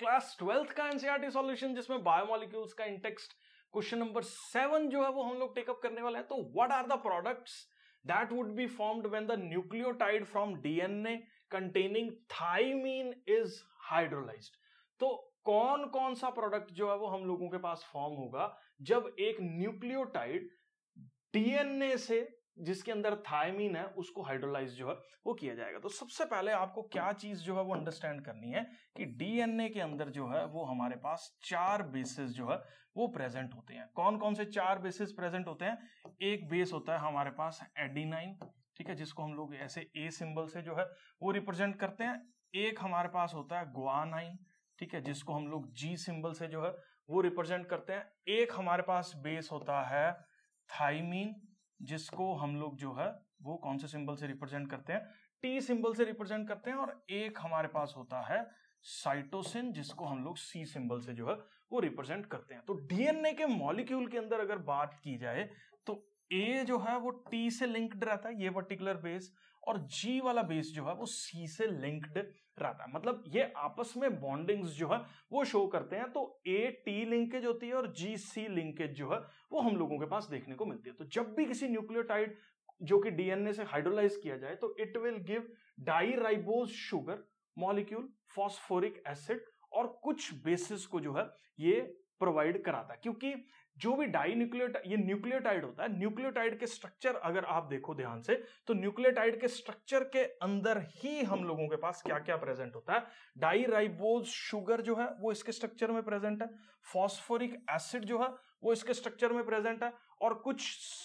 Class 12th का NCERT solution जिसमें biomolecules का इंटेक्स्ट क्वेश्चन नंबर 7 जो है वो हम लोग टेकअप करने वाले हैं। तो what are the products that would be formed when the nucleotide from DNA containing thymine is hydrolysed. तो कौन कौन सा प्रोडक्ट जो है वो हम लोगों के पास फॉर्म होगा जब एक न्यूक्लियोटाइड डीएनए से जिसके अंदर थायमीन है उसको हाइड्रोलाइज जो है वो किया जाएगा। तो सबसे पहले आपको क्या चीज जो है वो अंडरस्टैंड करनी है कि डीएनए के अंदर जो है वो हमारे पास 4 बेसेस जो है वो प्रेजेंट होते हैं। कौन कौन से 4 बेसेस प्रेजेंट होते हैं? एक बेस होता है हमारे पास एडेनाइन, ठीक है, जिसको हम लोग ऐसे ए सिंबल से जो है वो रिप्रेजेंट करते हैं। एक हमारे पास होता है ग्वानाइन, ठीक है, जिसको हम लोग जी सिंबल से जो है वो रिप्रेजेंट करते हैं। एक हमारे पास बेस होता है थाइमीन, जिसको हम लोग जो है वो कौन से सिंबल से रिप्रेजेंट करते हैं? टी सिंबल से रिप्रेजेंट करते हैं। और एक हमारे पास होता है साइटोसिन, जिसको हम लोग सी सिंबल से जो है वो रिप्रेजेंट करते हैं। तो डीएनए के मॉलिक्यूल के अंदर अगर बात की जाए तो ए जो है वो टी से लिंक्ड रहता है, ये पर्टिकुलर बेस, और जी वाला बेस जो है वो सी से लिंक्ड रहता है। मतलब ये आपस में बॉन्डिंग्स जो है वो शो करते हैं। तो ए टी लिंकेज होती है और जी सी लिंकेज जो है वो हम लोगों के पास देखने को मिलती है। तो जब भी किसी न्यूक्लियोटाइड जो कि डीएनए से हाइड्रोलाइज किया जाए तो it will give deoxyribose sugar molecule, phosphoric acid और कुछ बेसिस को जो है ये प्रोवाइड कराता है। क्योंकि जो भी डाईन्यूक्लियोटाइड, ये न्यूक्लियोटाइड होता है, न्यूक्लियोटाइड के स्ट्रक्चर अगर आप देखो ध्यान से तो न्यूक्लियोटाइड के स्ट्रक्चर के अंदर ही हम लोगों के पास क्या क्या प्रेजेंट होता है? डाईराइबोज शुगर जो है वो इसके स्ट्रक्चर में प्रेजेंट है, फॉस्फोरिक एसिड जो है वो इसके स्ट्रक्चर में प्रेजेंट है, और कुछ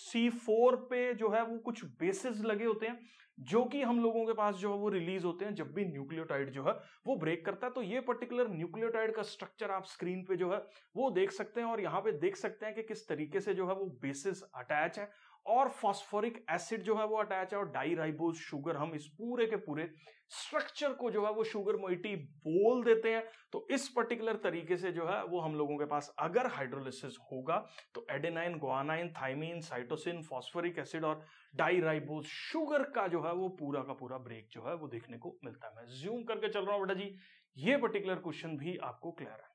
C4 पे जो है वो कुछ बेसिस लगे होते हैं जो कि हम लोगों के पास जो है वो रिलीज होते हैं जब भी न्यूक्लियोटाइड जो है वो ब्रेक करता है। तो ये पर्टिकुलर न्यूक्लियोटाइड का स्ट्रक्चर आप स्क्रीन पे जो है वो देख सकते हैं, और यहां पे देख सकते हैं कि किस तरीके से जो है वो बेसिस अटैच है और फॉस्फोरिक एसिड जो है वो अटैच है और डाईराइबोज शुगर। हम इस पूरे के पूरे स्ट्रक्चर को जो है वो शुगर मोइटी बोल देते हैं। तो इस पर्टिकुलर तरीके से जो है वो हम लोगों के पास अगर हाइड्रोलिसिस होगा तो adenine, guanine, thymine, cytosine, phosphoric acid और डाईराइबोज शुगर का जो है वो पूरा का पूरा ब्रेक जो है वो देखने को मिलता है। मैं ज्यूम करके चल रहा हूं बेटा जी, ये पर्टिकुलर क्वेश्चन भी आपको क्लियर है।